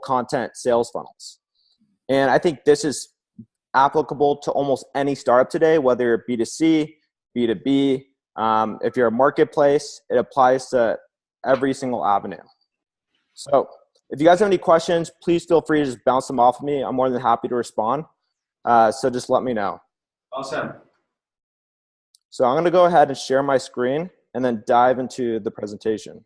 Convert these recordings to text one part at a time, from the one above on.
content sales funnels. And I think this is applicable to almost any startup today, whether you're B2C, B2B. If you're a marketplace, it applies to every single avenue. So if you guys have any questions, please feel free to just bounce them off of me. I'm more than happy to respond. So just let me know. Awesome. So I'm going to go ahead and share my screen and then dive into the presentation.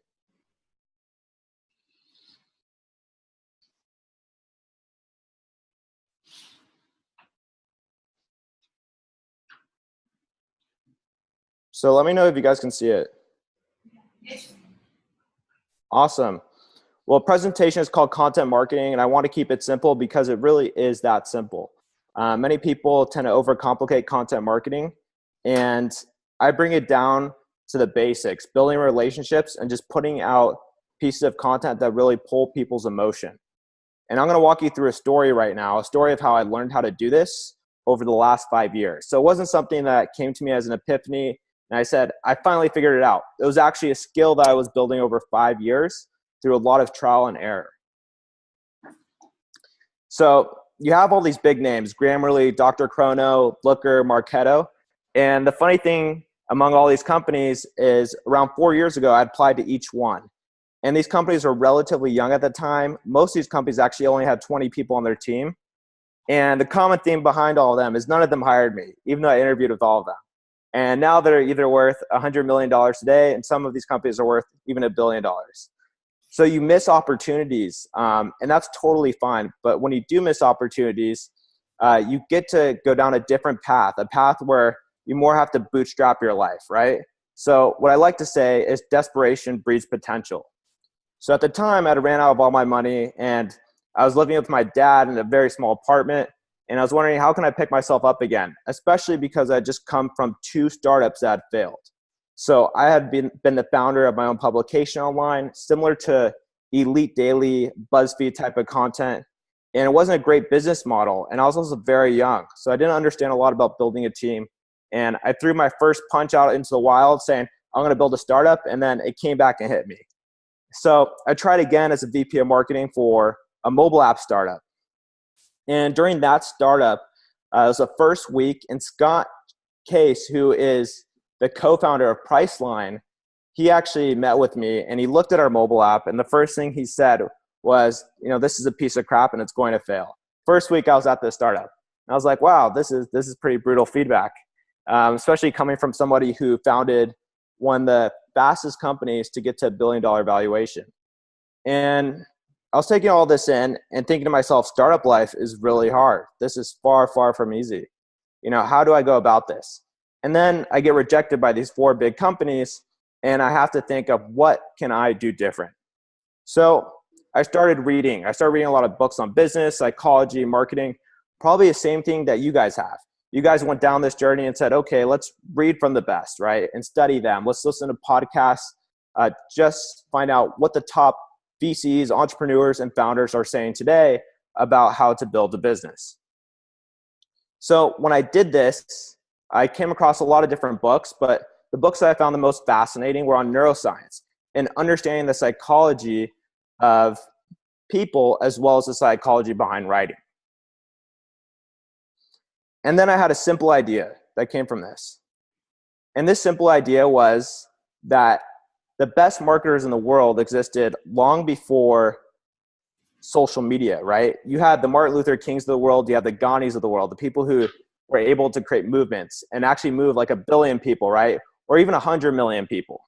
So let me know if you guys can see it. Awesome. Well, presentation is called content marketing, and I want to keep it simple because it really is that simple. Many people tend to overcomplicate content marketing, and I bring it down to the basics, building relationships and just putting out pieces of content that really pull people's emotion. And I'm going to walk you through a story right now, a story of how I learned how to do this over the last 5 years. So it wasn't something that came to me as an epiphany, and I said, I finally figured it out. It was actually a skill that I was building over 5 years through a lot of trial and error. So you have all these big names, Grammarly, Dr. Chrono, Looker, Marketo. And the funny thing among all these companies is around 4 years ago, I applied to each one. And these companies were relatively young at the time. Most of these companies actually only had 20 people on their team. And the common theme behind all of them is none of them hired me, even though I interviewed with all of them. And now they're either worth $100 million today, and some of these companies are worth even $1 billion. So you miss opportunities, and that's totally fine. But when you do miss opportunities, you get to go down a different path, a path where you more have to bootstrap your life, right? So what I like to say is desperation breeds potential. So at the time, I had ran out of all my money, and I was living with my dad in a very small apartment. And I was wondering, how can I pick myself up again? Especially because I had just come from 2 startups that had failed. So I had been the founder of my own publication online, similar to Elite Daily, BuzzFeed type of content. And it wasn't a great business model. And I was also very young. So I didn't understand a lot about building a team. And I threw my first punch out into the wild saying, I'm going to build a startup. And then it came back and hit me. So I tried again as a VP of marketing for a mobile app startup. And during that startup, it was the first week, and Scott Case, who is the co-founder of Priceline, he actually met with me and he looked at our mobile app, and the first thing he said was, this is a piece of crap and it's going to fail. First week I was at the startup. And I was like, wow, this is pretty brutal feedback, especially coming from somebody who founded one of the fastest companies to get to $1 billion valuation. And I was taking all this in and thinking to myself, startup life is really hard. This is far, far from easy. How do I go about this? And then I get rejected by these 4 big companies, and I have to think of what can I do different. So I started reading. I started reading a lot of books on business, psychology, marketing, probably the same thing that you guys have. You guys went down this journey and said, okay, let's read from the best, right? And study them. Let's listen to podcasts. Just find out what the top VCs, entrepreneurs, and founders are saying today about how to build a business. So when I did this, I came across a lot of different books, but the books that I found the most fascinating were on neuroscience and understanding the psychology of people as well as the psychology behind writing. And then I had a simple idea that came from this. And this simple idea was that the best marketers in the world existed long before social media, right? You had the Martin Luther Kings of the world, you had the Gandhis of the world, the people who were able to create movements and actually move like 1 billion people, right? Or even 100 million people.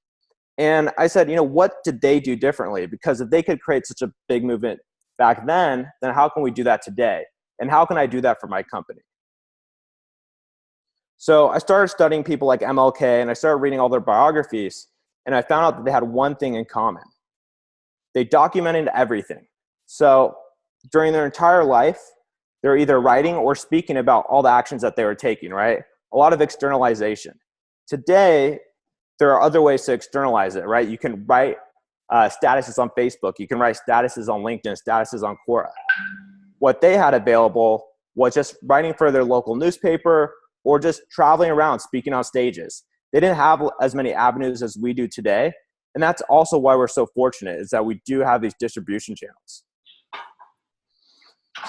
And I said, what did they do differently? Because if they could create such a big movement back then how can we do that today? And how can I do that for my company? So I started studying people like MLK, and I started reading all their biographies. And I found out that they had one thing in common. They documented everything. So during their entire life, they're either writing or speaking about all the actions that they were taking, right? A lot of externalization. Today, there are other ways to externalize it, right? You can write statuses on Facebook. You can write statuses on LinkedIn, statuses on Quora. What they had available was just writing for their local newspaper or just traveling around, speaking on stages. They didn't have as many avenues as we do today. And that's also why we're so fortunate, is that we do have these distribution channels.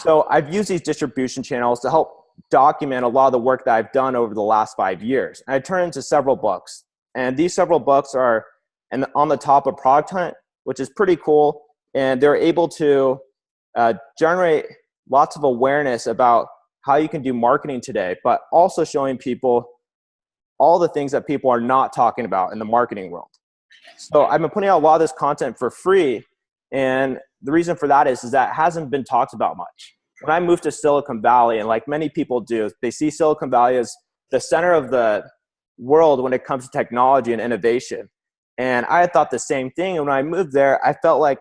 So I've used these distribution channels to help document a lot of the work that I've done over the last 5 years. And I turned into several books. And these several books are on the top of Product Hunt, which is pretty cool. And they're able to generate lots of awareness about how you can do marketing today, but also showing people all the things that people are not talking about in the marketing world. So I've been putting out a lot of this content for free. And the reason for that is that it hasn't been talked about much. When I moved to Silicon Valley, and like many people do, they see Silicon Valley as the center of the world when it comes to technology and innovation. And I had thought the same thing. And when I moved there, I felt like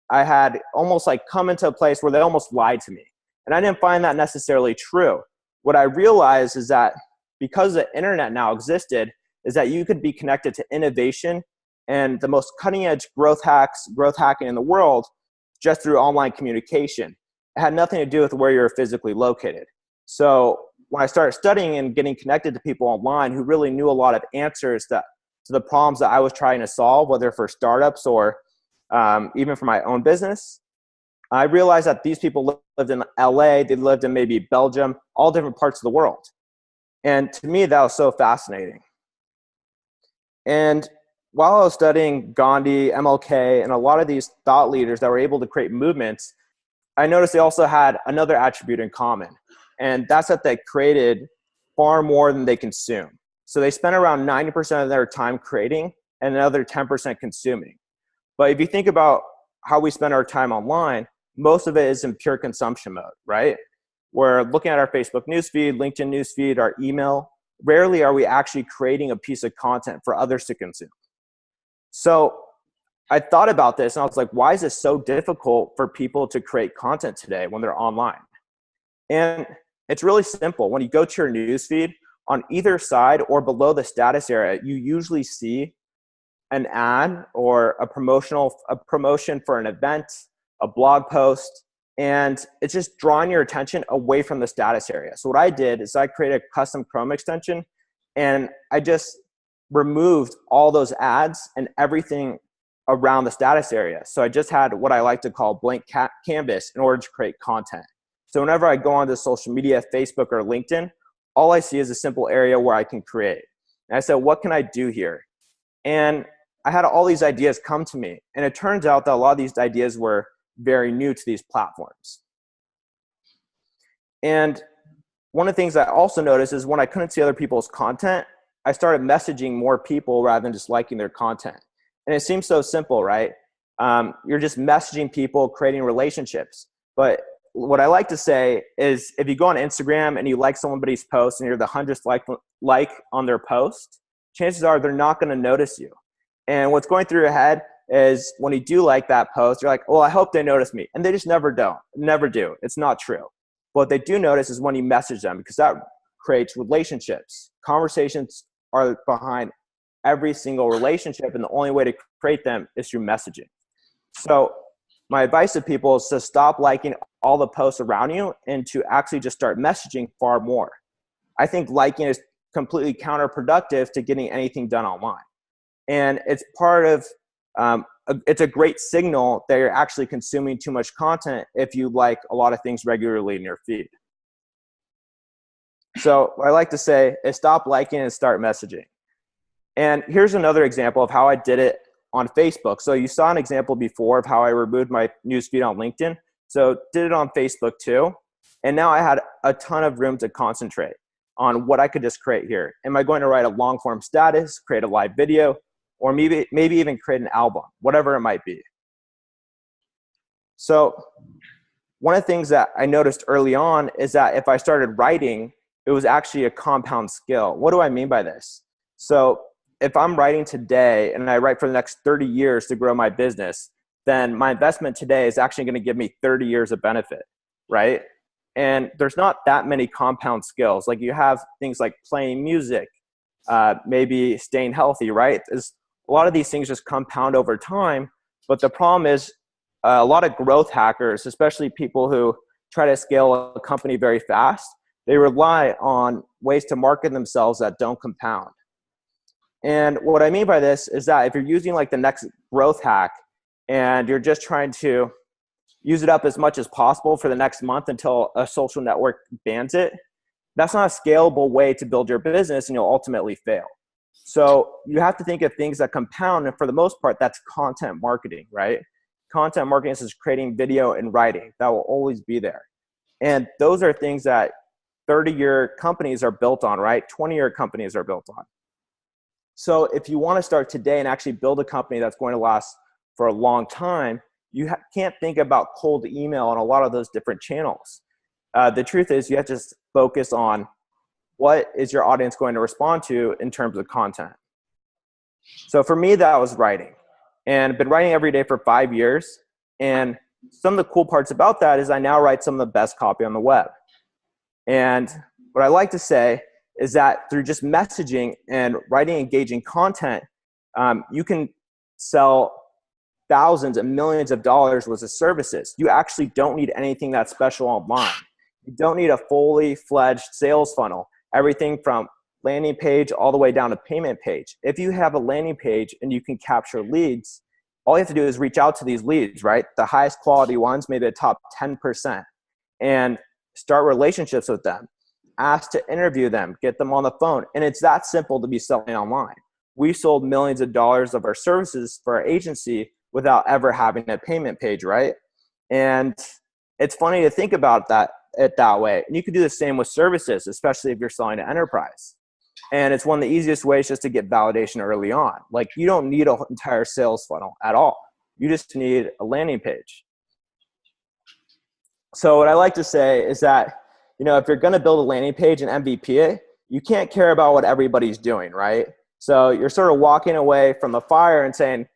I had almost like come into a place where they almost lied to me. And I didn't find that necessarily true. What I realized is that because the internet now existed, is that you could be connected to innovation and the most cutting edge growth hacking in the world just through online communication. It had nothing to do with where you're physically located. So when I started studying and getting connected to people online who really knew a lot of answers to the problems that I was trying to solve, whether for startups or even for my own business, I realized that these people lived in LA, they lived in maybe Belgium, all different parts of the world. And to me, that was so fascinating. And while I was studying Gandhi, MLK, and a lot of these thought leaders that were able to create movements, I noticed they also had another attribute in common. And that's that they created far more than they consumed. So they spent around 90% of their time creating and another 10% consuming. But if you think about how we spend our time online, most of it is in pure consumption mode, right? We're looking at our Facebook newsfeed, LinkedIn newsfeed, our email. Rarely are we actually creating a piece of content for others to consume. So I thought about this and I was like, why is this so difficult for people to create content today when they're online? And it's really simple. When you go to your newsfeed, on either side or below the status area, you usually see an ad or a promotion for an event, a blog post, and it's just drawing your attention away from the status area. So what I did is I created a custom Chrome extension and I just removed all those ads and everything around the status area. So I just had what I like to call blank canvas in order to create content. So whenever I go onto social media, Facebook or LinkedIn, all I see is a simple area where I can create. And I said, what can I do here? And I had all these ideas come to me. And it turns out that a lot of these ideas were very new to these platforms. And one of the things I also noticed is when I couldn't see other people's content, I started messaging more people rather than just liking their content. And it seems so simple, right? You're just messaging people, creating relationships. But what I like to say is if you go on Instagram and you like somebody's post and you're the 100th like on their post, chances are they're not going to notice you. And what's going through your head is when you do like that post, you're like, well, I hope they notice me. And they just never do. It's not true. What they do notice is when you message them, because that creates relationships. Conversations are behind every single relationship, and the only way to create them is through messaging. So my advice to people is to stop liking all the posts around you and to actually just start messaging far more. I think liking is completely counterproductive to getting anything done online. And it's part of, it's a great signal that you're actually consuming too much content if you like a lot of things regularly in your feed. So what I like to say is stop liking and start messaging. And here's another example of how I did it on Facebook. So you saw an example before of how I removed my newsfeed on LinkedIn. So did it on Facebook too. And now I had a ton of room to concentrate on what I could just create here. Am I going to write a long form status, create a live video, or maybe even create an album, whatever it might be. So one of the things that I noticed early on is that if I started writing, it was actually a compound skill. What do I mean by this? So if I'm writing today and I write for the next 30 years to grow my business, then my investment today is actually going to give me 30 years of benefit, right? And there's not that many compound skills. Like you have things like playing music, maybe staying healthy, right? A lot of these things just compound over time. But the problem is a lot of growth hackers, especially people who try to scale a company very fast, they rely on ways to market themselves that don't compound. And what I mean by this is that if you're using like the next growth hack and you're just trying to use it up as much as possible for the next month until a social network bans it, that's not a scalable way to build your business, and you'll ultimately fail. So you have to think of things that compound, and for the most part, that's content marketing, right? Content marketing is creating video and writing. That will always be there. And those are things that 30-year companies are built on, right? 20-year companies are built on. So if you want to start today and actually build a company that's going to last for a long time, you can't think about cold email on a lot of those different channels. The truth is you have to just focus on what is your audience going to respond to in terms of content. So for me, that was writing. And I've been writing every day for 5 years. And some of the cool parts about that is I now write some of the best copy on the web. And what I like to say is that through just messaging and writing engaging content, you can sell thousands and millions of dollars worth of services. You actually don't need anything that's special online. You don't need a fully fledged sales funnel, everything from landing page all the way down to payment page. If you have a landing page and you can capture leads, all you have to do is reach out to these leads, right? The highest quality ones, maybe the top 10%, and start relationships with them. Ask to interview them, get them on the phone. And it's that simple to be selling online. We sold millions of dollars of our services for our agency without ever having a payment page, right? And it's funny to think about it that way. And you can do the same with services, especially if you're selling to enterprise. And it's one of the easiest ways just to get validation early on. Like, you don't need an entire sales funnel at all. You just need a landing page. So what I like to say is that, if you're going to build a landing page and MVP it, you can't care about what everybody's doing, right? So you're sort of walking away from the fire and saying,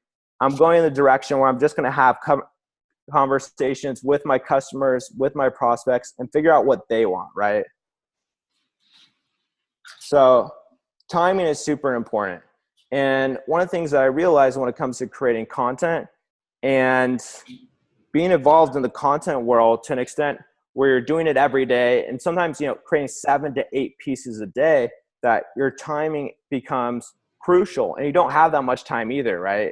I'm going in the direction where I'm just going to have conversations with my customers, with my prospects, and figure out what they want, right? So timing is super important. And one of the things that I realized when it comes to creating content and being involved in the content world to an extent where you're doing it every day, and sometimes, creating 7 to 8 pieces a day, that your timing becomes crucial, and you don't have that much time either, right?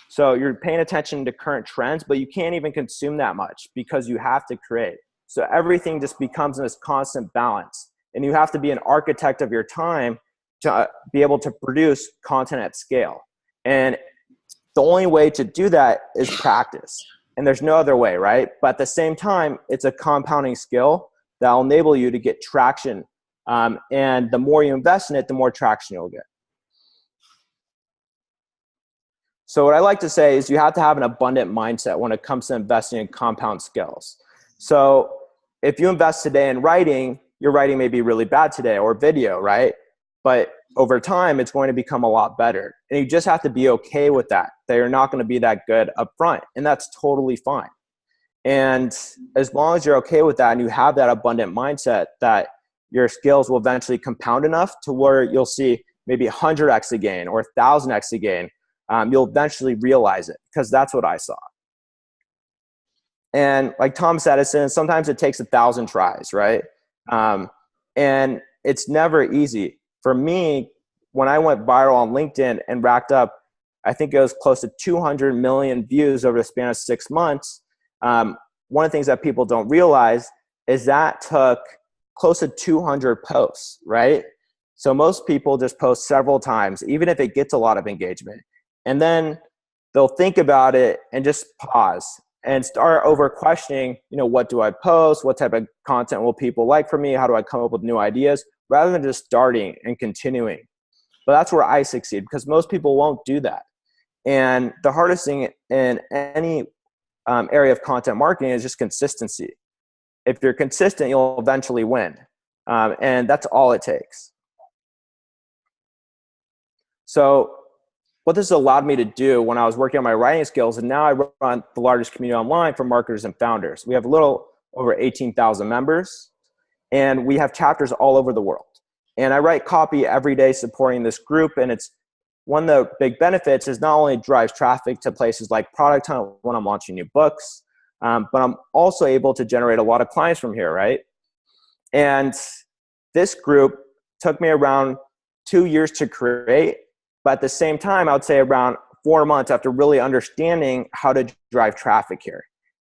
So you're paying attention to current trends, but you can't even consume that much because you have to create. So everything just becomes this constant balance, and you have to be an architect of your time to be able to produce content at scale. And the only way to do that is practice. And there's no other way, right? But at the same time, it's a compounding skill that will enable you to get traction. And the more you invest in it, the more traction you'll get. So what I like to say is you have to have an abundant mindset when it comes to investing in compound skills. So if you invest today in writing, your writing may be really bad today, or video, right? But over time, it's going to become a lot better. And you just have to be okay with that you're not going to be that good up front. And that's totally fine. And as long as you're okay with that and you have that abundant mindset that your skills will eventually compound enough to where you'll see maybe 100x a gain or 1,000x a gain, you'll eventually realize it, because that's what I saw. And like Thomas Edison, sometimes it takes 1,000 tries, right? And it's never easy. For me, when I went viral on LinkedIn and racked up, I think it was close to 200 million views over the span of 6 months, one of the things that people don't realize is that took close to 200 posts, right? So most people just post several times, even if it gets a lot of engagement. And then they'll think about it and just pause and start over questioning, what do I post? What type of content will people like from me? How do I come up with new ideas? Rather than just starting and continuing. But that's where I succeed, because most people won't do that. And the hardest thing in any area of content marketing is just consistency. If you're consistent, you'll eventually win. And that's all it takes. So what this allowed me to do when I was working on my writing skills, and now I run the largest community online for marketers and founders. We have a little over 18,000 members, and we have chapters all over the world. And I write copy every day supporting this group, and it's one of the big benefits is not only drives traffic to places like Product Hunt when I'm launching new books, but I'm also able to generate a lot of clients from here, right? And this group took me around 2 years to create, but at the same time, I would say around 4 months after really understanding how to drive traffic here.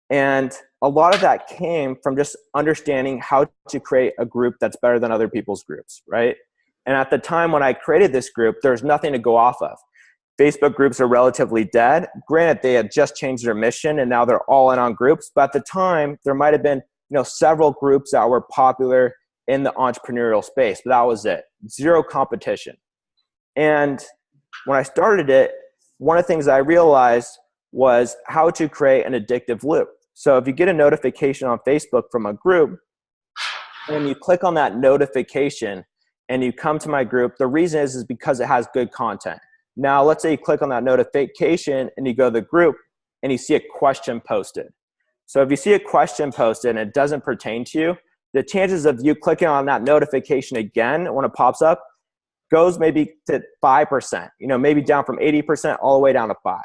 And a lot of that came from just understanding how to create a group that's better than other people's groups, right? And at the time when I created this group, there's nothing to go off of. Facebook groups are relatively dead. Granted, they had just changed their mission and now they're all in on groups. But at the time, there might have been several groups that were popular in the entrepreneurial space, but that was it. Zero competition. And when I started it, one of the things I realized was how to create an addictive loop. So if you get a notification on Facebook from a group and you click on that notification and you come to my group, the reason is because it has good content. Now, let's say you click on that notification and you go to the group and you see a question posted. So if you see a question posted and it doesn't pertain to you, the chances of you clicking on that notification again when it pops up goes maybe to 5%, maybe down from 80% all the way down to 5.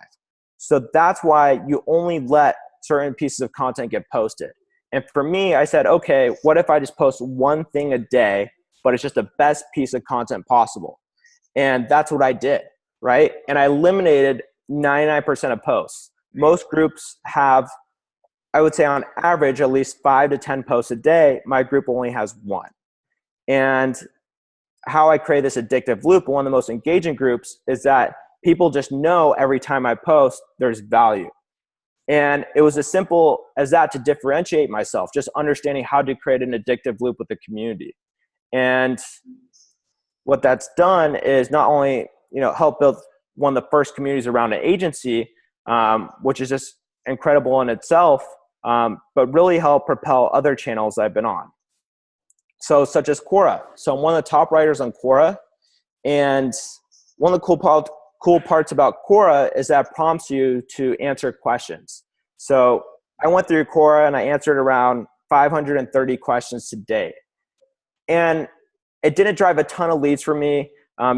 So that's why you only let certain pieces of content get posted. And for me, I said, okay, what if I just post one thing a day, but it's just the best piece of content possible? And that's what I did, right? And I eliminated 99% of posts. Most groups have, I would say on average, at least 5 to 10 posts a day. My group only has 1. And how I create this addictive loop, one of the most engaging groups, is that people just know every time I post, there's value. And it was as simple as that to differentiate myself, just understanding how to create an addictive loop with the community. And what that's done is not only, help build one of the first communities around an agency, which is just incredible in itself, but really help propel other channels I've been on. So such as Quora. So I'm one of the top writers on Quora. And one of the cool parts about Quora is that it prompts you to answer questions. So I went through Quora and I answered around 530 questions today. And it didn't drive a ton of leads for me,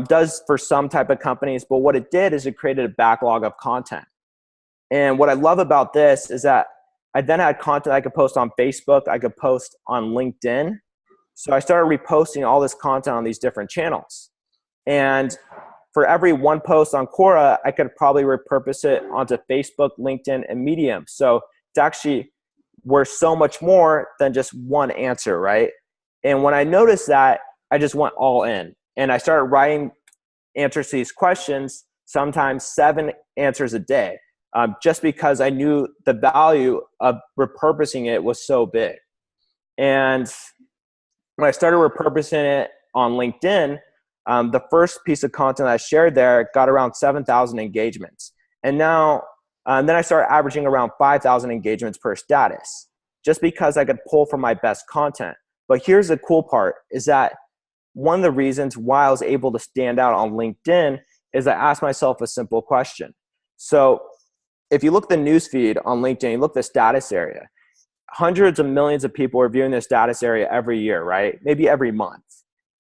does for some type of companies, but what it did is it created a backlog of content. And what I love about this is that I then had content I could post on Facebook, I could post on LinkedIn. So I started reposting all this content on these different channels. And for every one post on Quora, I could probably repurpose it onto Facebook, LinkedIn, and Medium. So it's actually worth so much more than just one answer, right? And when I noticed that, I just went all in. And I started writing answers to these questions, sometimes 7 answers a day, just because I knew the value of repurposing it was so big. And when I started repurposing it on LinkedIn, the first piece of content I shared there got around 7,000 engagements. And now, then I started averaging around 5,000 engagements per status, just because I could pull from my best content. But here's the cool part, is that one of the reasons why I was able to stand out on LinkedIn is I asked myself a simple question. So if you look at the newsfeed on LinkedIn, you look at the status area, hundreds of millions of people are viewing this status area every year, right? Maybe every month.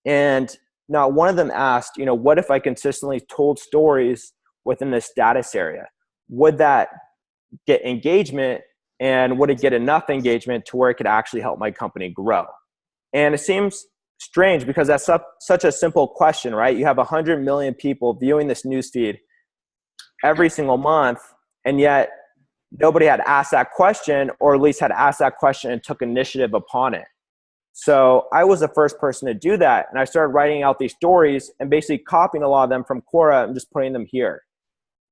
And now one of them asked, what if I consistently told stories within the status area? Would that get engagement, and would it get enough engagement to where it could actually help my company grow? And it seems strange because that's such a simple question, right? You have 100 million people viewing this newsfeed every single month, and yet nobody had asked that question, or at least had asked that question and took initiative upon it. So I was the first person to do that. And I started writing out these stories and basically copying a lot of them from Quora and just putting them here.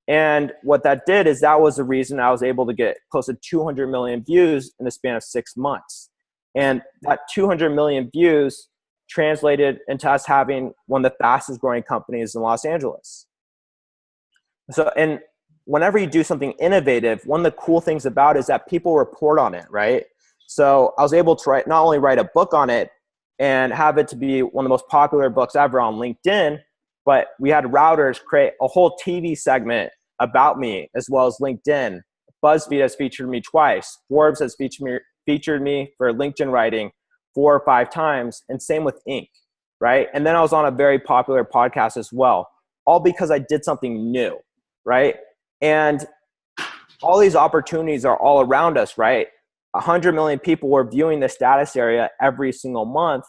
And what that did is that was the reason I was able to get close to 200 million views in the span of 6 months. And that 200 million views translated into us having one of the fastest growing companies in Los Angeles. So, and whenever you do something innovative, one of the cool things about it is that people report on it, right? So I was able to not only write a book on it and have it to be one of the most popular books ever on LinkedIn, but we had routers create a whole TV segment about me, as well as LinkedIn. BuzzFeed has featured me twice. Forbes has featured me for LinkedIn writing 4 or 5 times, and same with Inc., right? And then I was on a very popular podcast as well, all because I did something new, right? And all these opportunities are all around us, right? 100 million people were viewing the status area every single month,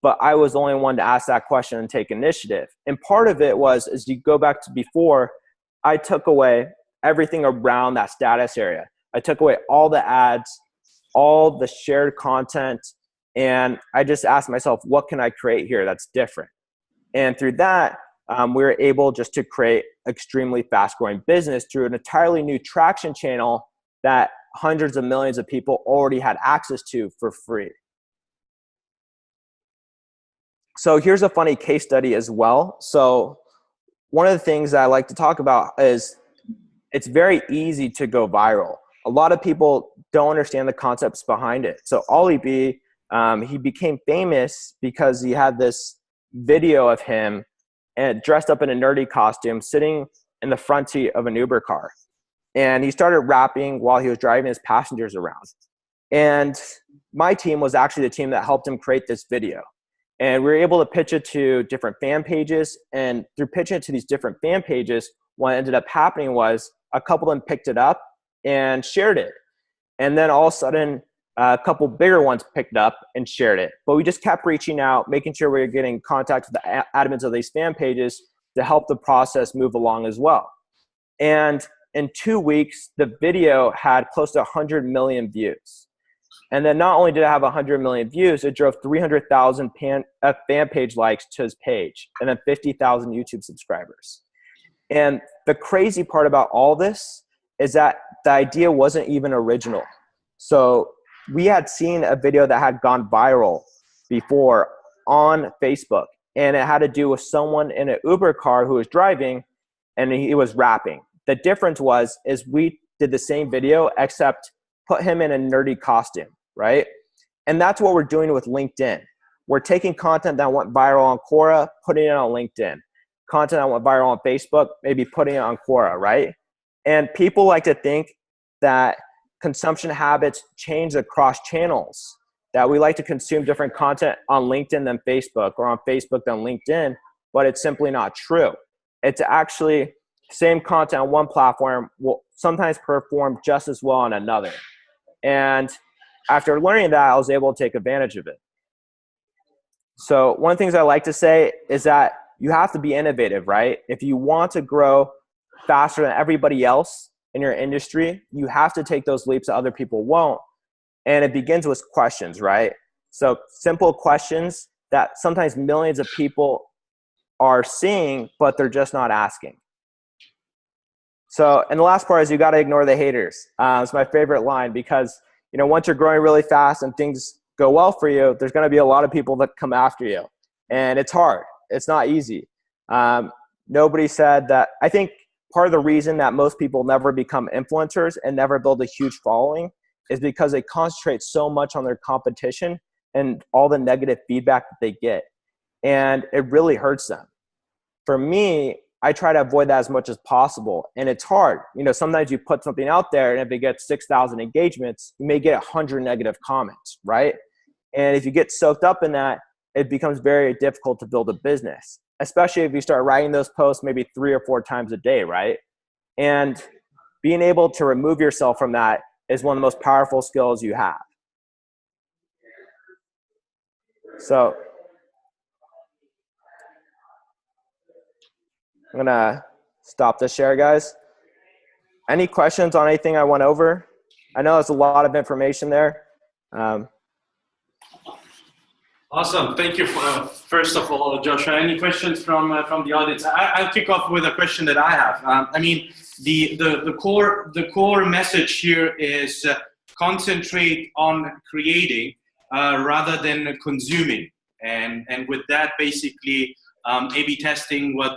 but I was the only one to ask that question and take initiative. And part of it was, as you go back to before, I took away everything around that status area. I took away all the ads, all the shared content, and I just asked myself, what can I create here that's different? And through that, we were able just to create extremely fast growing business through an entirely new traction channel that hundreds of millions of people already had access to for free. So here's a funny case study as well. So one of the things that I like to talk about is it's very easy to go viral. A lot of people don't understand the concepts behind it. So Olly Be, he became famous because he had this video of him and dressed up in a nerdy costume sitting in the front seat of an Uber car. And he started rapping while he was driving his passengers around. And my team was actually the team that helped him create this video. And we were able to pitch it to different fan pages. And through pitching it to these different fan pages, what ended up happening was a couple of them picked it up and shared it. And then all of a sudden, a couple bigger ones picked up and shared it. But we just kept reaching out, making sure we were getting in contact with the admins of these fan pages to help the process move along as well. And in 2 weeks, the video had close to 100 million views. And then not only did it have 100 million views, it drove 300,000 fan page likes to his page, and then 50,000 YouTube subscribers. And the crazy part about all this is that the idea wasn't even original. So we had seen a video that had gone viral before on Facebook, and it had to do with someone in an Uber car who was driving, and he was rapping. The difference is we did the same video, except put him in a nerdy costume, right? And that's what we're doing with LinkedIn. We're taking content that went viral on Quora, putting it on LinkedIn. Content that went viral on Facebook, maybe putting it on Quora, right? And people like to think that consumption habits change across channels, that we like to consume different content on LinkedIn than Facebook, or on Facebook than LinkedIn, but it's simply not true. It's actually same content on one platform will sometimes perform just as well on another. And after learning that, I was able to take advantage of it. So one of the things I like to say is that you have to be innovative, right? If you want to grow faster than everybody else in your industry, you have to take those leaps that other people won't. And it begins with questions, right? So simple questions that sometimes millions of people are seeing, but they're just not asking. So, and the last part is you got to ignore the haters. It's my favorite line because, you know, once you're growing really fast and things go well for you, there's going to be a lot of people that come after you. And it's hard. It's not easy. Nobody said that. I think part of the reason that most people never become influencers and never build a huge following is because they concentrate so much on their competition and all the negative feedback that they get. And it really hurts them. For me, I try to avoid that as much as possible. And it's hard. You know, sometimes you put something out there and if it gets 6,000 engagements, you may get 100 negative comments, right? And if you get soaked up in that, it becomes very difficult to build a business, especially if you start writing those posts maybe 3 or 4 times a day, right? And being able to remove yourself from that is one of the most powerful skills you have. So I'm gonna stop the share, guys. Any questions on anything I went over? I know there's a lot of information there. Awesome. Thank you for, first of all, Joshua. Any questions from the audience? I'll kick off with a question that I have. I mean, the core message here is concentrate on creating rather than consuming, and with that, basically, A/B testing what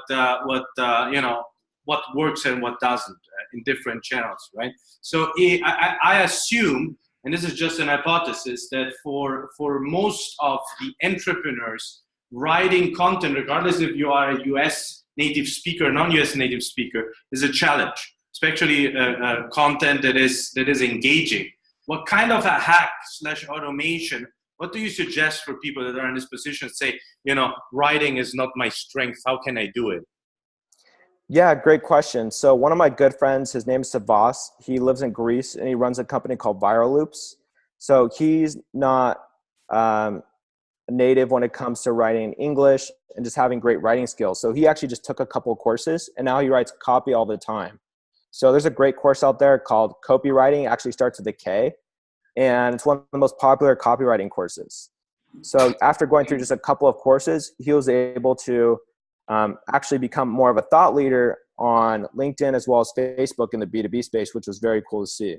works and what doesn't in different channels, right? So I assume, and this is just an hypothesis, that for most of the entrepreneurs, writing content, regardless if you are a US native speaker or non-US native speaker, is a challenge, especially content that is engaging. What kind of a hack / automation, what do you suggest for people that are in this position to say, you know, writing is not my strength, how can I do it? Yeah, great question. So one of my good friends, his name is Savas. He lives in Greece and he runs a company called Viral Loops. So he's not native when it comes to writing English and just having great writing skills. So he actually just took a couple of courses and now he writes copy all the time. So there's a great course out there called Copywriting. It actually starts with a K, and it's one of the most popular copywriting courses. So after going through just a couple of courses, he was able to actually become more of a thought leader on LinkedIn as well as Facebook in the B2B space, which was very cool to see.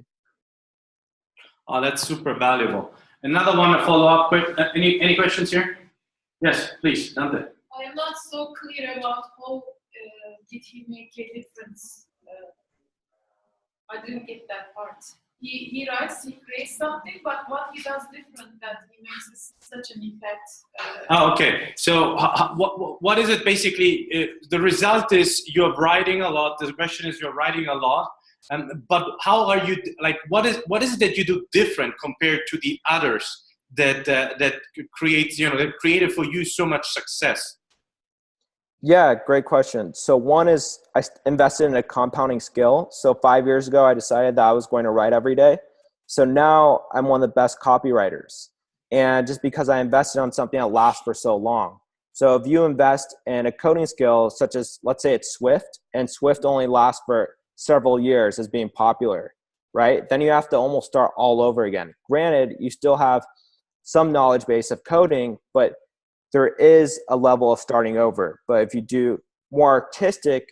Oh, that's super valuable. Another one to follow up with. Any questions here? Yes, please, Dante. I am not so clear about how did he make a difference. I didn't get that part. He writes, he creates something, but what he does different that he makes such an impact. Okay. So what is it basically? The result is you're writing a lot. The question is you're writing a lot. But how are you, like, what is it that you do different compared to the others that creates, that created for you so much success? Yeah, great question. So one is I invested in a compounding skill. So 5 years ago, I decided that I was going to write every day. So now I'm one of the best copywriters. And just because I invested on something that lasts for so long. So if you invest in a coding skill, such as, let's say it's Swift, and Swift only lasts for several years as being popular, right? Then you have to almost start all over again. Granted, you still have some knowledge base of coding, but there is a level of starting over. But if you do more artistic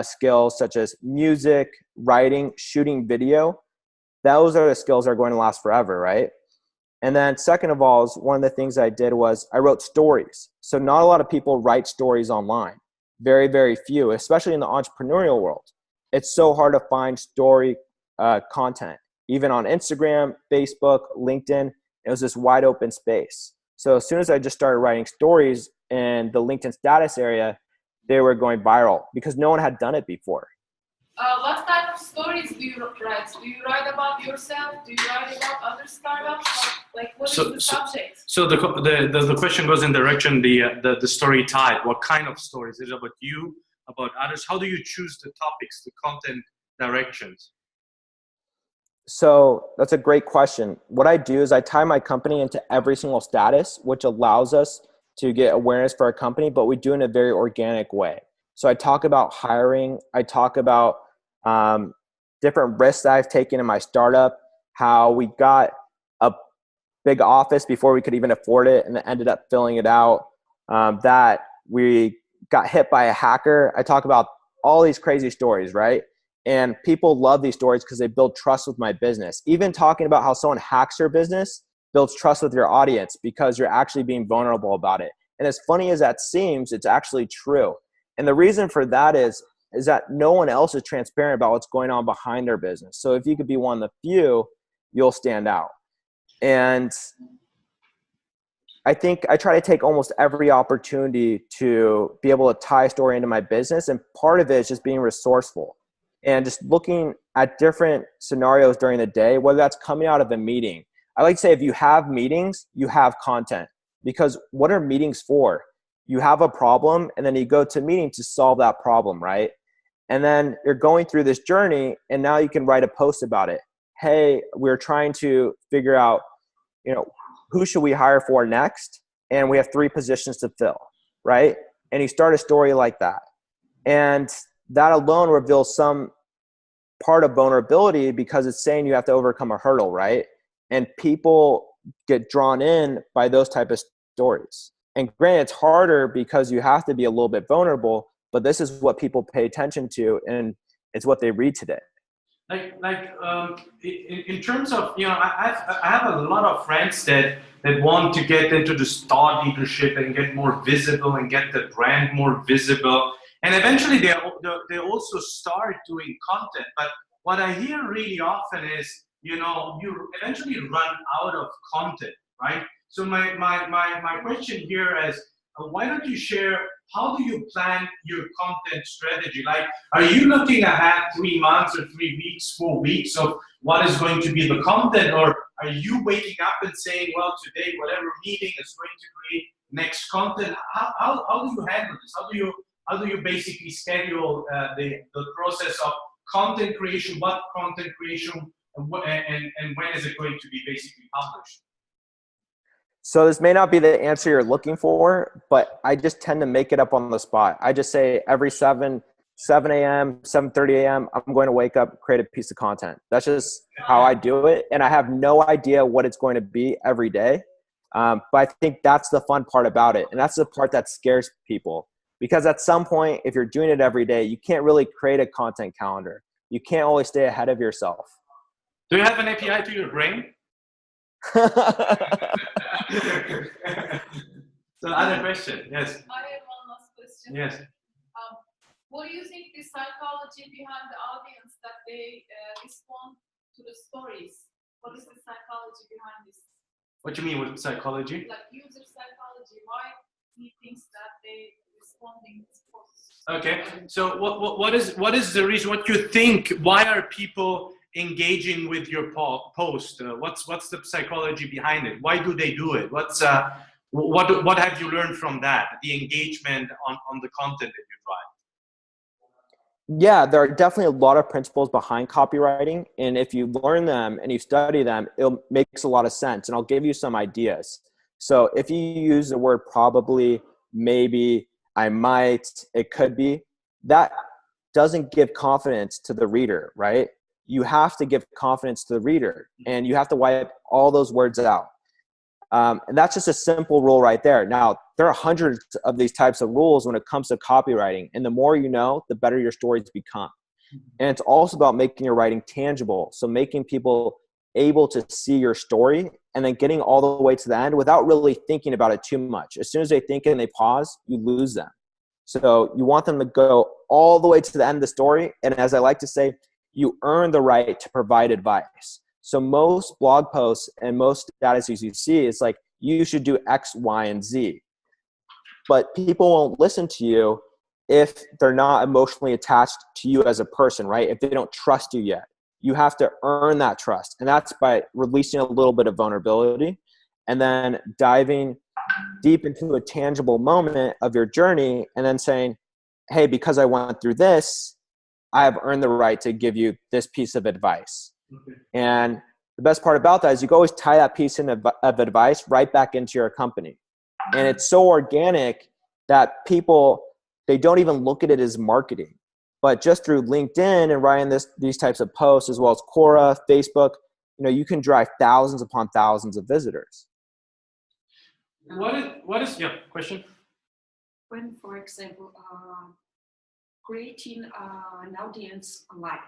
skills such as music, writing, shooting video, those are the skills that are going to last forever, right? And then second of all, is one of the things I did was I wrote stories. So not a lot of people write stories online. Very, very few, especially in the entrepreneurial world. It's so hard to find story content, even on Instagram, Facebook, LinkedIn. It was this wide open space. So as soon as I just started writing stories in the LinkedIn status area, they were going viral because no one had done it before. What type of stories do you write? Do you write about yourself? Do you write about other startups? Like, what is the subject? So the question goes in direction, the story type. What kind of stories? Is it about you, about others? How do you choose the topics, the content directions? So that's a great question. What I do is I tie my company into every single status, which allows us to get awareness for our company, but we do it in a very organic way. So I talk about hiring. I talk about different risks that I've taken in my startup, how we got a big office before we could even afford it and ended up filling it out, that we got hit by a hacker. I talk about all these crazy stories, right? And people love these stories because they build trust with my business. Even talking about how someone hacks your business builds trust with your audience because you're actually being vulnerable about it. And as funny as that seems, it's actually true. And the reason for that is that no one else is transparent about what's going on behind their business. So if you could be one of the few, you'll stand out. And I think I try to take almost every opportunity to be able to tie a story into my business. And part of it is just being resourceful and just looking at different scenarios during the day, whether that's coming out of a meeting. I like to say if you have meetings, you have content. Because what are meetings for? You have a problem and then you go to a meeting to solve that problem, right? And then you're going through this journey and now you can write a post about it. Hey, we're trying to figure out, who should we hire for next? And we have 3 positions to fill, right? And you start a story like that. And that alone reveals some part of vulnerability because it's saying you have to overcome a hurdle, right? And people get drawn in by those type of stories. And granted, it's harder because you have to be a little bit vulnerable, but this is what people pay attention to and it's what they read today. In terms of, I have a lot of friends that want to get into the thought leadership and get more visible and get the brand more visible. And eventually they also start doing content. But what I hear really often is, you eventually run out of content, right? So my question here is, why don't you share, how do you plan your content strategy? Like, are you looking ahead 3 months or 3 weeks, 4 weeks of what is going to be the content? Or are you waking up and saying, well, today, whatever meeting is going to create next content? How do you handle this? How do you basically schedule the process of content creation? What content creation and when is it going to be basically published? So this may not be the answer you're looking for, but I just tend to make it up on the spot. I just say every 7 7 a.m., 7:30 a.m., I'm going to wake up, create a piece of content. That's just how I do it. And I have no idea what it's going to be every day. But I think that's the fun part about it. And that's the part that scares people. Because at some point, if you're doing it every day, you can't really create a content calendar. You can't always stay ahead of yourself. Do you have an API to your brain? So other question, yes. I have one last question. Yes. What do you think the psychology behind the audience that they respond to the stories? What is the psychology behind this? What do you mean with psychology? Like user psychology. Why he thinks that they responding to posts? Okay. So what is the reason? What you think? Why are people engaging with your post? What's the psychology behind it? Why do they do it? What have you learned from that? The engagement on the content that you drive. Yeah, there are definitely a lot of principles behind copywriting. And if you learn them and you study them, it makes a lot of sense. And I'll give you some ideas. So if you use the word probably, maybe, I might, it could be, that doesn't give confidence to the reader, right? You have to give confidence to the reader, and you have to wipe all those words out. And that's just a simple rule right there. Now, there are hundreds of these types of rules when it comes to copywriting. And the more you know, the better your stories become. And it's also about making your writing tangible. So making people able to see your story and then getting all the way to the end without really thinking about it too much. As soon as they think and they pause, you lose them. So you want them to go all the way to the end of the story. And as I like to say, you earn the right to provide advice. So most blog posts and most statuses you see, it's like, you should do X, Y, and Z. But people won't listen to you if they're not emotionally attached to you as a person, right? If they don't trust you yet. You have to earn that trust. And that's by releasing a little bit of vulnerability and then diving deep into a tangible moment of your journey and then saying, hey, because I went through this, I have earned the right to give you this piece of advice. Okay. And the best part about that is you can always tie that piece of advice right back into your company. And it's so organic that people, they don't even look at it as marketing. But just through LinkedIn and writing these types of posts, as well as Quora, Facebook, you can drive thousands upon thousands of visitors. What is your question? When, for example, creating an audience live,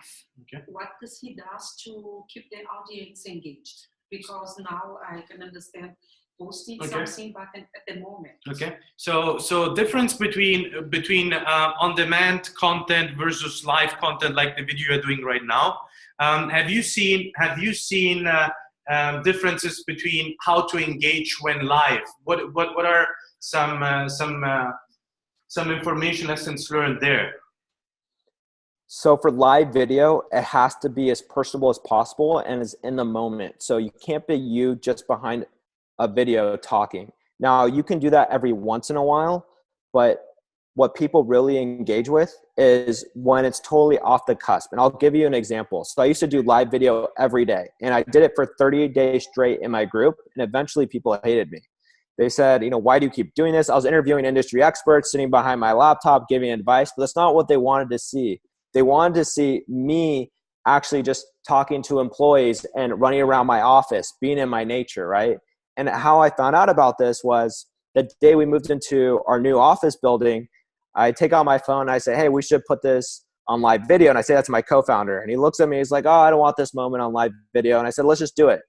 okay, what does he does to keep the audience engaged? Because now I can understand posting something, but at the moment. Okay, so difference between on-demand content versus live content, like the video you're doing right now. Have you seen differences between how to engage when live? What are some information lessons learned there? So for live video, it has to be as personable as possible and is in the moment. So you can't be you just behind a video talking. Now you can do that every once in a while, but what people really engage with is when it's totally off the cusp. And I'll give you an example. So I used to do live video every day, and I did it for 30 days straight in my group, and eventually people hated me. They said, why do you keep doing this? I was interviewing industry experts, sitting behind my laptop, giving advice, but that's not what they wanted to see. They wanted to see me actually just talking to employees and running around my office, being in my nature, right? And how I found out about this was the day we moved into our new office building, I take out my phone and I say, hey, we should put this on live video. And I say that to my co-founder. And he looks at me, he's like, oh, I don't want this moment on live video. And I said, let's just do it.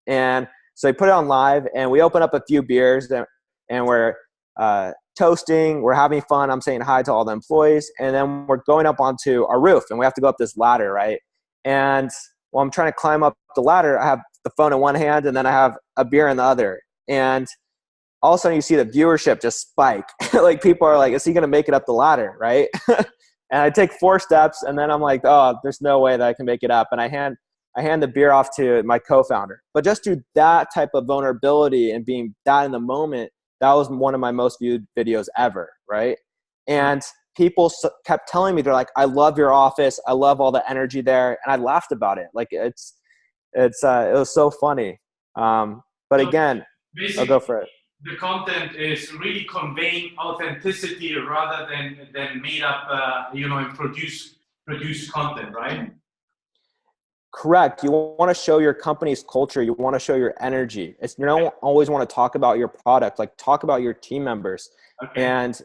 And so he put it on live, and we open up a few beers and we're toasting, we're having fun. I'm saying hi to all the employees, and then we're going up onto our roof, and we have to go up this ladder, right? And while I'm trying to climb up the ladder, I have the phone in one hand, and then I have a beer in the other. And all of a sudden you see the viewership just spike. Like people are like, is he going to make it up the ladder, right? And I take 4 steps, and then I'm like, oh, there's no way that I can make it up. And I hand the beer off to my co-founder. But just through that type of vulnerability and being that in the moment, that was one of my most viewed videos ever, right? And people kept telling me, they're like, I love your office. I love all the energy there. And I laughed about it. Like it was so funny. But again, I'll go for it. the content is really conveying authenticity rather than made up, and produced content, right? Correct. You want to show your company's culture. You want to show your energy. You don't always want to talk about your product, like talk about your team members. Okay. And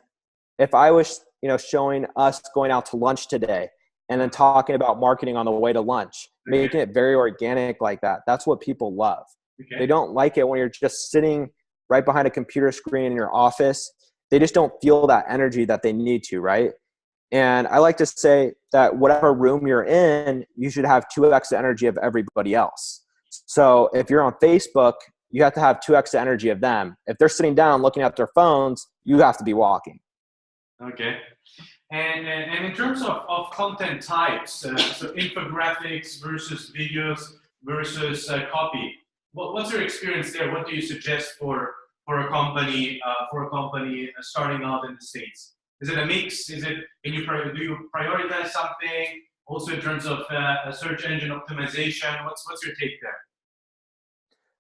if I was, showing us going out to lunch today and then talking about marketing on the way to lunch, making it very organic like that, that's what people love. Okay. They don't like it when you're just sitting right behind a computer screen in your office. They just don't feel that energy that they need to, right? And I like to say that whatever room you're in, you should have 2x the energy of everybody else. So if you're on Facebook, you have to have 2x the energy of them. If they're sitting down looking at their phones, you have to be walking. Okay. And in terms of content types, so infographics versus videos versus copy, what's your experience there? What do you suggest for a company starting out in the States? Is it a mix? Do you prioritize something? Also in terms of search engine optimization, what's your take there?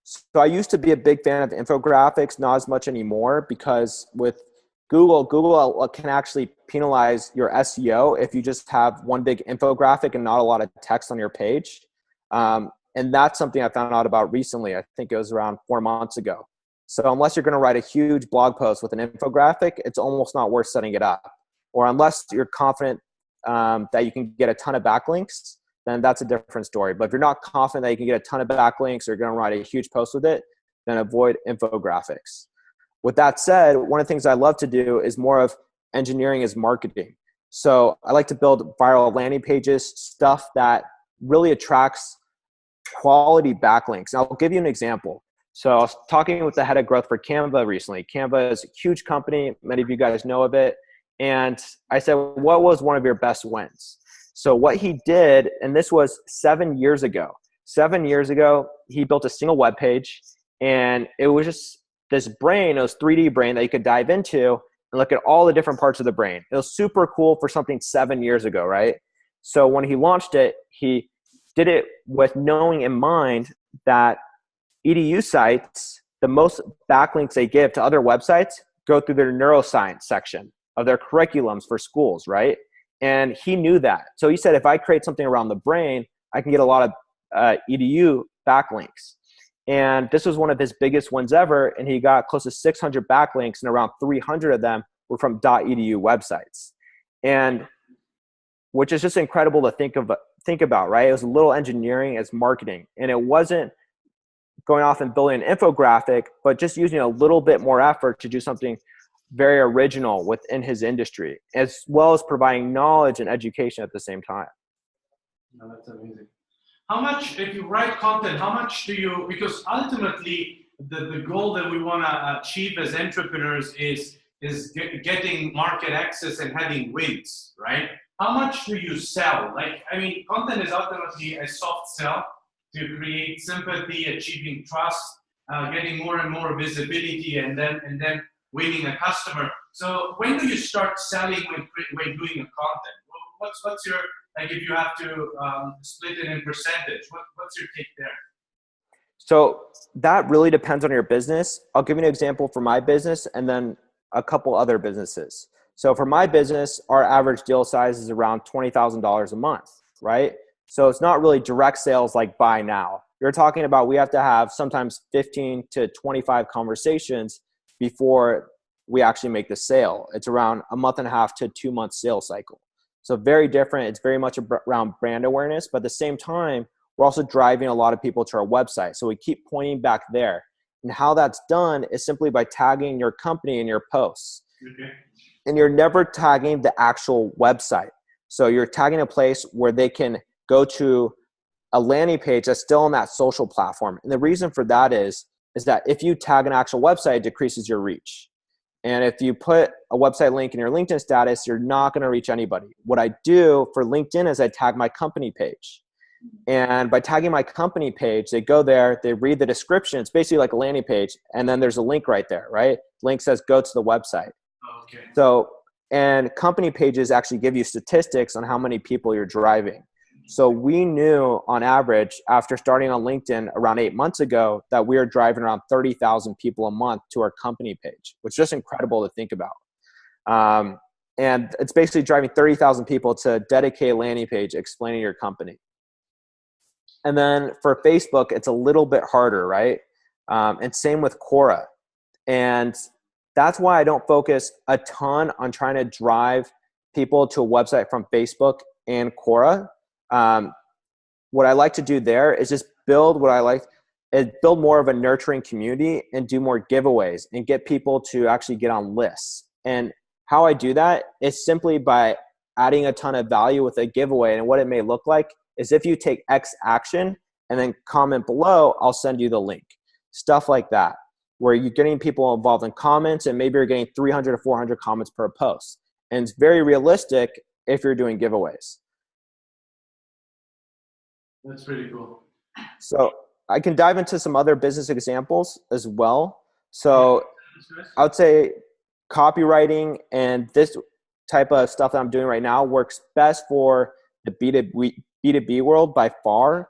So I used to be a big fan of infographics, not as much anymore, because with Google can actually penalize your SEO if you just have one big infographic and not a lot of text on your page. And that's something I found out about recently. I think it was around 4 months ago. So unless you're going to write a huge blog post with an infographic, it's almost not worth setting it up. Or unless you're confident that you can get a ton of backlinks, then that's a different story. But if you're not confident that you can get a ton of backlinks or you're going to write a huge post with it, then avoid infographics. With that said, one of the things I love to do is more of engineering as marketing. So I like to build viral landing pages, stuff that really attracts quality backlinks. And I'll give you an example. So I was talking with the head of growth for Canva recently. Canva is a huge company. Many of you guys know of it. And I said, what was one of your best wins? So what he did, and this was 7 years ago. 7 years ago, he built a single web page, and it was just this brain, it was 3D brain that you could dive into and look at all the different parts of the brain. It was super cool for something 7 years ago, right? So when he launched it, he did it with knowing in mind that EDU sites, the most backlinks they give to other websites go through their neuroscience section of their curriculums for schools, right? And he knew that. So he said, if I create something around the brain, I can get a lot of EDU backlinks. And this was one of his biggest ones ever. And he got close to 600 backlinks, and around 300 of them were from .edu websites. And which is just incredible to think about, right? It was a little engineering as marketing. And it wasn't going off and building an infographic, but just using a little bit more effort to do something very original within his industry, as well as providing knowledge and education at the same time. No, that's amazing. How much, if you write content, how much do you, because ultimately the goal that we want to achieve as entrepreneurs is getting market access and having wins, right? How much do you sell? Content is ultimately a soft sell to create sympathy, achieving trust, getting more and more visibility, and then winning a customer. So when do you start selling when doing a content? What's your, if you have to split it in percentage, what's your take there? So that really depends on your business. I'll give you an example for my business and then a couple other businesses. So for my business, our average deal size is around $20,000 a month, right? So it's not really direct sales like buy now. You're talking about we have to have sometimes 15 to 25 conversations before we actually make the sale. It's around a month and a half to 2 month sales cycle. So very different. It's very much around brand awareness, but at the same time, we're also driving a lot of people to our website. So we keep pointing back there. And how that's done is simply by tagging your company in your posts. Okay. And you're never tagging the actual website. So you're tagging a place where they can go to a landing page that's still on that social platform. And the reason for that is that if you tag an actual website, it decreases your reach. And if you put a website link in your LinkedIn status, you're not going to reach anybody. What I do for LinkedIn is I tag my company page. And by tagging my company page, they go there, they read the description. It's basically like a landing page. And then there's a link right there, right? Link says, go to the website. Okay. So, and company pages actually give you statistics on how many people you're driving. So we knew on average, after starting on LinkedIn around 8 months ago, that we were driving around 30,000 people a month to our company page, which is just incredible to think about. And it's basically driving 30,000 people to a dedicated landing page explaining your company. And then for Facebook, it's a little bit harder, right? And same with Quora. And that's why I don't focus a ton on trying to drive people to a website from Facebook and Quora. What I like to do there is just build build more of a nurturing community and do more giveaways and get people to actually get on lists. And how I do that is simply by adding a ton of value with a giveaway. And what it may look like is if you take X action and then comment below, I'll send you the link. Stuff like that, where you're getting people involved in comments, and maybe you're getting 300 to 400 comments per post. And it's very realistic if you're doing giveaways. That's really cool. So I can dive into some other business examples as well. So I would say copywriting and this type of stuff that I'm doing right now works best for the B2B world by far.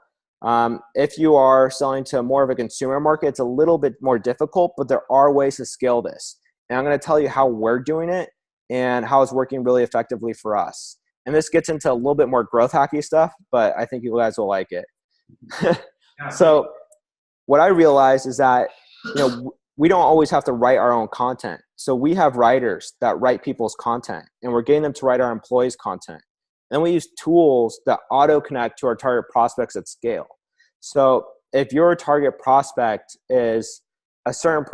If you are selling to more of a consumer market, it's a little bit more difficult, but there are ways to scale this. And I'm going to tell you how we're doing it and how it's working really effectively for us. And this gets into a little bit more growth hacky stuff, but I think you guys will like it. So what I realized is that, we don't always have to write our own content. So we have writers that write people's content, and we're getting them to write our employees' content. And we use tools that auto-connect to our target prospects at scale. So if your target prospect is a certain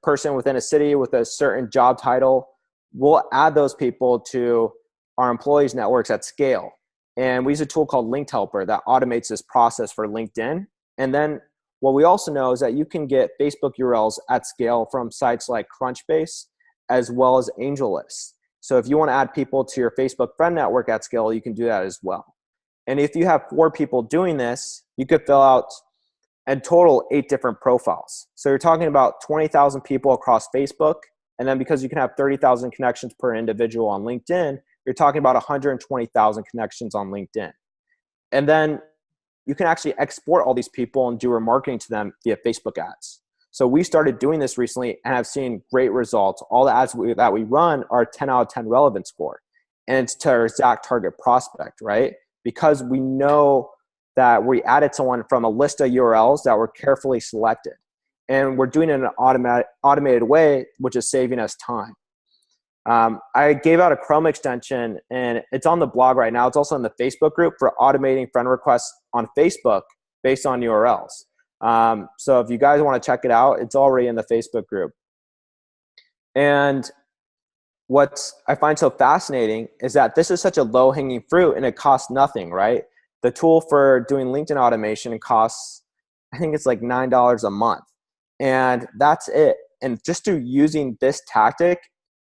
person within a city with a certain job title, we'll add those people to our employees' networks at scale. And we use a tool called Linked Helper that automates this process for LinkedIn. And then what we also know is that you can get Facebook URLs at scale from sites like Crunchbase as well as AngelList. So if you want to add people to your Facebook friend network at scale, you can do that as well. And if you have 4 people doing this, you could fill out in total 8 different profiles. So you're talking about 20,000 people across Facebook. And then because you can have 30,000 connections per individual on LinkedIn, you're talking about 120,000 connections on LinkedIn. And then you can actually export all these people and do remarketing to them via Facebook ads. So we started doing this recently and have seen great results. All the ads that we run are 10 out of 10 relevant score. And it's to our exact target prospect, right? Because we know that we added someone from a list of URLs that were carefully selected. And we're doing it in an automated way, which is saving us time. I gave out a Chrome extension, and it's on the blog right now. It's also in the Facebook group for automating friend requests on Facebook based on URLs. So if you guys want to check it out, it's already in the Facebook group. And what I find so fascinating is that this is such a low-hanging fruit, and it costs nothing, right? The tool for doing LinkedIn automation costs, I think it's like $9 a month. And that's it. And just through using this tactic,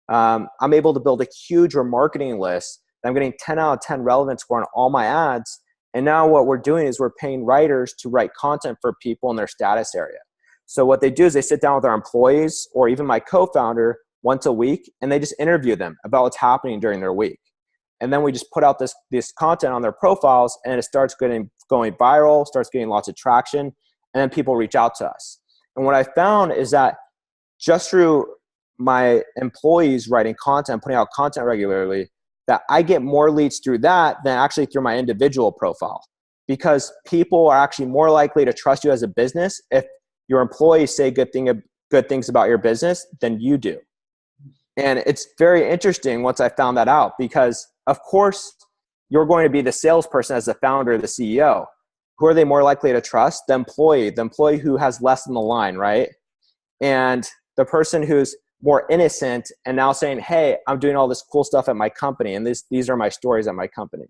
I'm able to build a huge remarketing list. I'm getting 10 out of 10 relevant score on all my ads. And now what we're doing is we're paying writers to write content for people in their status area. So what they do is they sit down with our employees or even my co-founder once a week, and they just interview them about what's happening during their week. And then we just put out this content on their profiles, and it starts going viral, starts getting lots of traction, and then people reach out to us. And what I found is that just through my employees writing content, putting out content regularly, that I get more leads through that than actually through my individual profile, because people are actually more likely to trust you as a business if your employees say good things about your business than you do. And it's very interesting once I found that out, because of course you're going to be the salesperson as the founder, the CEO. Who are they more likely to trust? The employee who has less in the line, right? And the person who's more innocent and now saying, hey, I'm doing all this cool stuff at my company, and these are my stories at my company.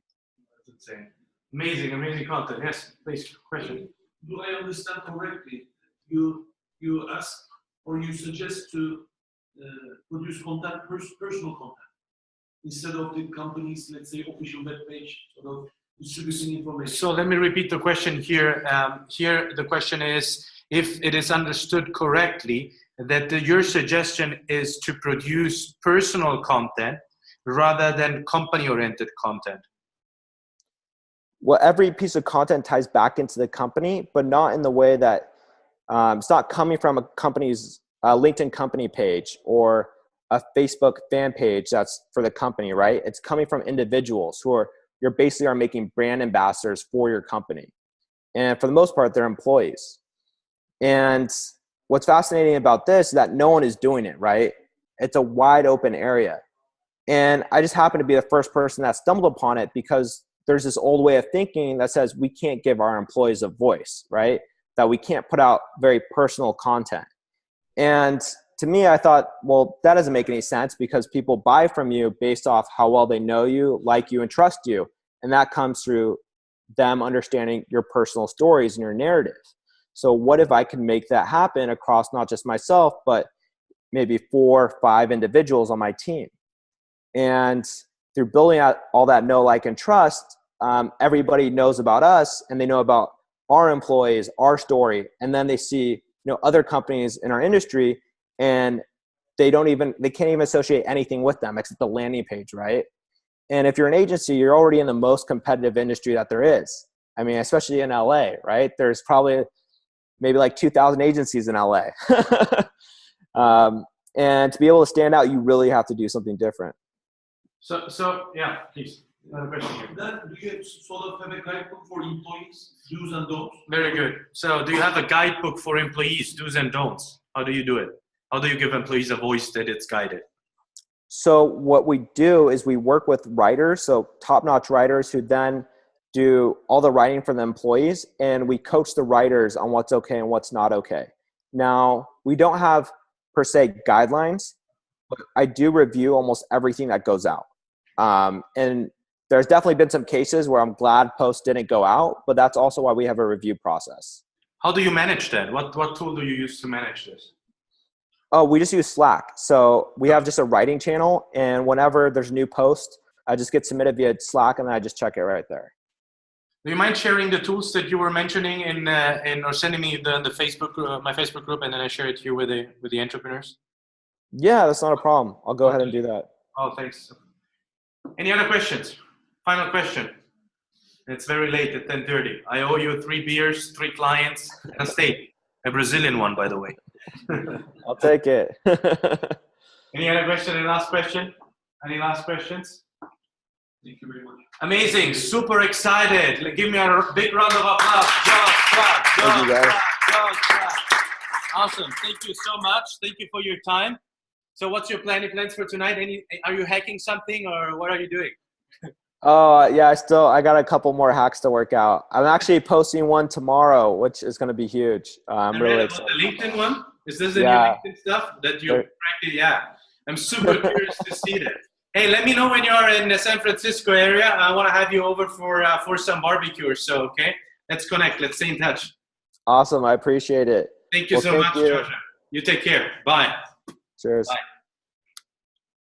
That's insane. Amazing content. Yes, please, question. Do I understand correctly? You ask or you suggest to produce content, personal content, instead of the company's, let's say, official web page, sort of distributing information. So let me repeat the question here. Here the question is, if it is understood correctly, that your suggestion is to produce personal content rather than company-oriented content. well, every piece of content ties back into the company, but not in the way that it's not coming from a company's LinkedIn company page or a Facebook fan page that's for the company, right? It's coming from individuals who are, you're basically are making brand ambassadors for your company. And for the most part, they're employees. And what's fascinating about this is that no one is doing it, right? It's a wide open area. And I just happen to be the first person that stumbled upon it because there's this old way of thinking that says we can't give our employees a voice, right? That we can't put out very personal content. And to me, I thought, well, that doesn't make any sense because people buy from you based off how well they know you, like you, and trust you. And that comes through them understanding your personal stories and your narrative. So what if I can make that happen across not just myself, but maybe 4 or 5 individuals on my team? And through building out all that know, like, and trust, everybody knows about us and they know about our employees, our story, and then they see, other companies in our industry and they can't even associate anything with them except the landing page, right? And if you're an agency, you're already in the most competitive industry that there is. I mean, especially in LA, right? There's probably maybe like 2,000 agencies in LA. And to be able to stand out, you really have to do something different. So yeah, please. Another question here. Then do you sort of have a guidebook for employees, do's and don'ts? Very good. So do you have a guidebook for employees, do's and don'ts? How do you do it? How do you give employees a voice that it's guided? So what we do is we work with writers, so top-notch writers who then do all the writing for the employees, and we coach the writers on what's okay and what's not okay. Now, we don't have per se guidelines, but I do review almost everything that goes out. And there's definitely been some cases where I'm glad posts didn't go out, but that's also why we have a review process. How do you manage that? What tool do you use to manage this? Oh, we just use Slack. So we have just a writing channel, and whenever there's a new post, I just get submitted via Slack, and then I just check it right there. Do you mind sharing the tools that you were mentioning or sending me the Facebook my Facebook group, and then I share it here with the entrepreneurs? Yeah, that's not a problem. I'll go ahead and do that. Oh, thanks. Any other questions? Final question. It's very late at 10:30. I owe you 3 beers, 3 clients, and a steak. A Brazilian one, by the way. I'll take it. Any other question? Any last question? Any last questions? Thank you very much. Amazing. Super excited. Give me a big round of applause. Thank you, guys. Awesome. Thank you so much. Thank you for your time. So what's your plans for tonight? Are you hacking something or what are you doing? Oh, yeah, I got a couple more hacks to work out. I'm actually posting one tomorrow, which is going to be huge. I'm really excited. The LinkedIn one? Is this the new LinkedIn stuff that you practice? Yeah. I'm super curious to see that. Hey, let me know when you are in the San Francisco area. I want to have you over for some barbecue or so, okay? Let's connect. Let's stay in touch. Awesome. I appreciate it. Thank you so much, Joshua. You take care. Bye. Cheers. Bye.